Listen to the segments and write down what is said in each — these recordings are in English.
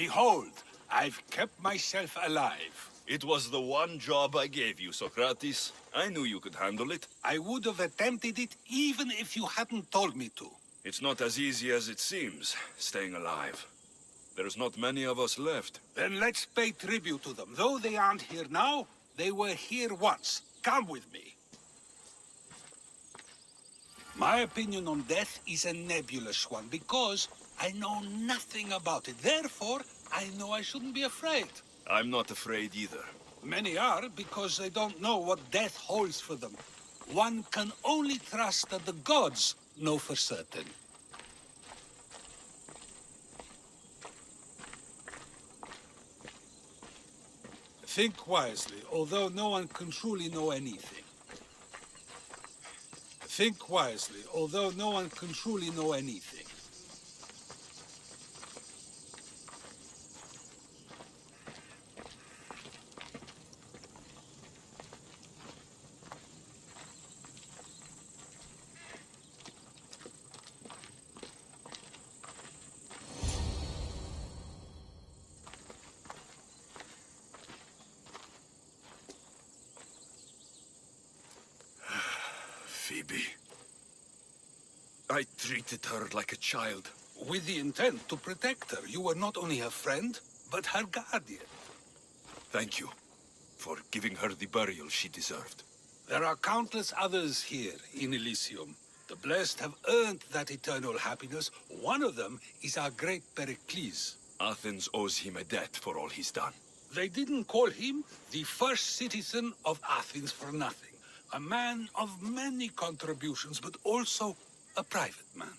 Behold, I've kept myself alive. It was the one job I gave you, Socrates. I knew you could handle it. I would have attempted it even if you hadn't told me to. It's not as easy as it seems, staying alive. There's not many of us left. Then let's pay tribute to them. Though they aren't here now, they were here once. Come with me. My opinion on death is a nebulous one, because I know nothing about it. Therefore, I know I shouldn't be afraid. I'm not afraid either. Many are, because they don't know what death holds for them. One can only trust that the gods know for certain. Think wisely, although no one can truly know anything. Think wisely, although no one can truly know anything. Phoebe. I treated her like a child. With the intent to protect her, you were not only her friend, but her guardian. Thank you for giving her the burial she deserved. There are countless others here in Elysium. The blessed have earned that eternal happiness. One of them is our great Pericles. Athens owes him a debt for all he's done. They didn't call him the first citizen of Athens for nothing. A man of many contributions, but also a private man.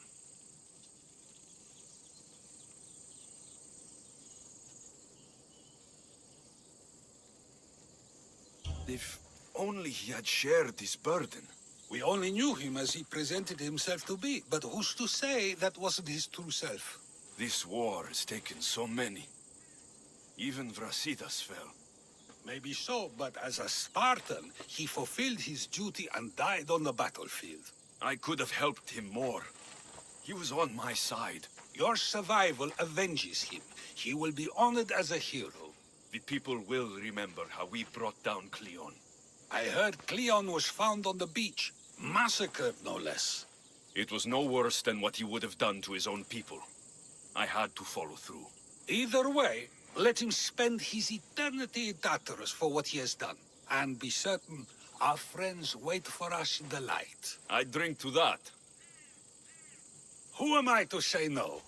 If only he had shared his burden. We only knew him as he presented himself to be, but who's to say that wasn't his true self? This war has taken so many. Even Brasidas fell. Maybe so, but as a Spartan, he fulfilled his duty and died on the battlefield. I could have helped him more. He was on my side. Your survival avenges him. He will be honored as a hero. The people will remember how we brought down Cleon. I heard Cleon was found on the beach. Massacred, no less. It was no worse than what he would have done to his own people. I had to follow through. Either way, let him spend his eternity in Tartarus for what he has done. And be certain, our friends wait for us in the light. I drink to that. Who am I to say no?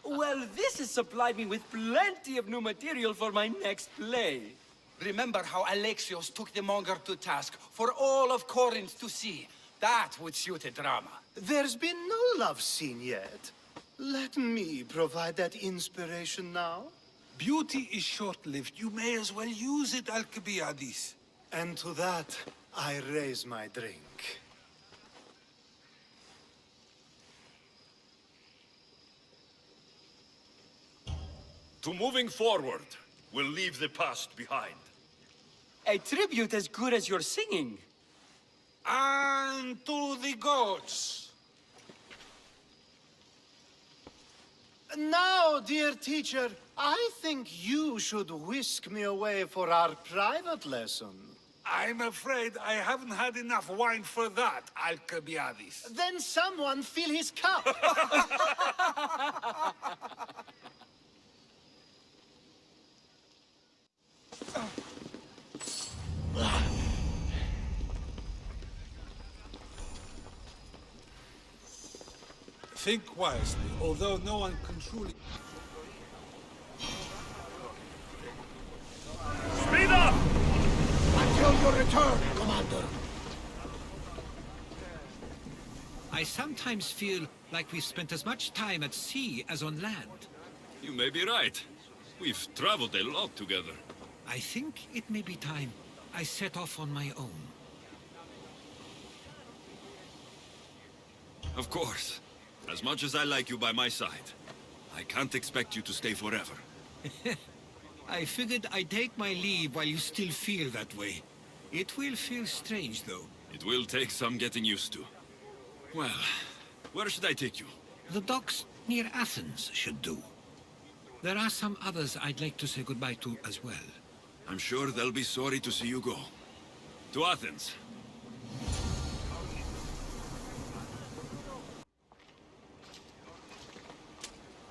Well, this has supplied me with plenty of new material for my next play. Remember how Alexios took the monger to task for all of Corinth to see? That would suit a drama. There's been no love scene yet. Let me provide that inspiration now. Beauty is short-lived. You may as well use it, Alcibiades. And to that, I raise my drink. To moving forward, we'll leave the past behind. A tribute as good as your singing. And to the gods. Now, dear teacher, I think you should whisk me away for our private lesson. I'm afraid I haven't had enough wine for that, Alcibiades. Then someone fill his cup. Think wisely, although no one can truly... Speed up! Until your return, Commander! I sometimes feel like we've spent as much time at sea as on land. You may be right. We've traveled a lot together. I think it may be time I set off on my own. Of course. As much as I like you by my side, I can't expect you to stay forever. I figured I'd take my leave while you still feel that way. It will feel strange, though. It will take some getting used to. Well, where should I take you? The docks near Athens should do. There are some others I'd like to say goodbye to as well. I'm sure they'll be sorry to see you go. To Athens.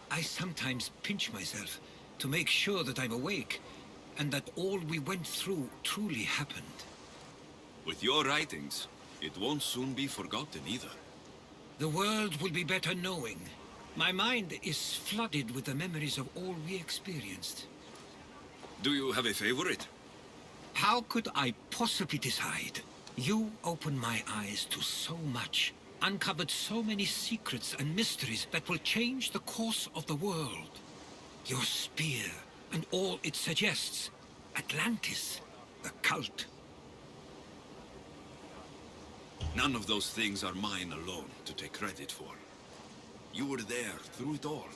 I sometimes pinch myself to make sure that I'm awake, and that all we went through truly happened. With your writings, it won't soon be forgotten either. The world will be better knowing. My mind is flooded with the memories of all we experienced. Do you have a favorite? How could I possibly decide? You opened my eyes to so much, uncovered so many secrets and mysteries that will change the course of the world. Your spear, and all it suggests. Atlantis, the cult. None of those things are mine alone to take credit for. You were there through it all.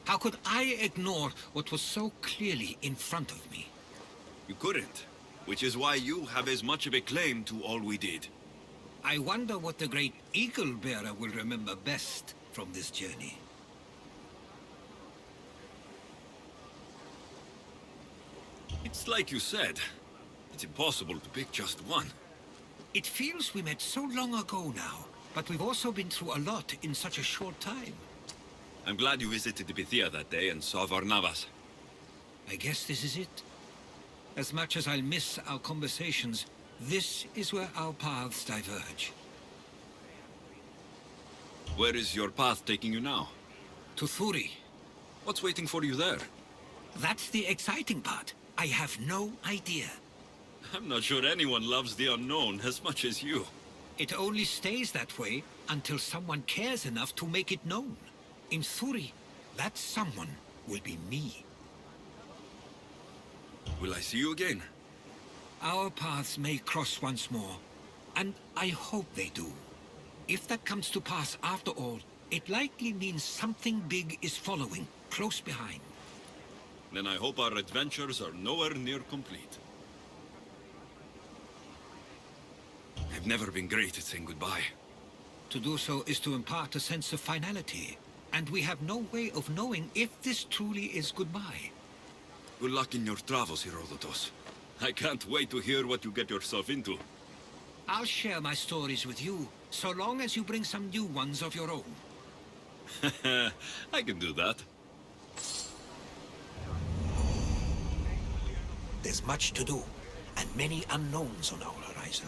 How could I ignore what was so clearly in front of me? You couldn't, which is why you have as much of a claim to all we did. I wonder what the great Eagle Bearer will remember best from this journey. It's like you said. It's impossible to pick just one. It feels we met so long ago now, but we've also been through a lot in such a short time. I'm glad you visited the Bithia that day and saw Varnavas. I guess this is it. As much as I'll miss our conversations, this is where our paths diverge. Where is your path taking you now? To Thuri. What's waiting for you there? That's the exciting part. I have no idea. I'm not sure anyone loves the unknown as much as you. It only stays that way until someone cares enough to make it known. In Thuri, that someone will be me. Will I see you again? Our paths may cross once more, and I hope they do. If that comes to pass after all, it likely means something big is following, close behind. Then I hope our adventures are nowhere near complete. I've never been great at saying goodbye. To do so is to impart a sense of finality, and we have no way of knowing if this truly is goodbye. Good luck in your travels, Herodotus. I can't wait to hear what you get yourself into. I'll share my stories with you, so long as you bring some new ones of your own. I can do that. There's much to do, and many unknowns on our horizon.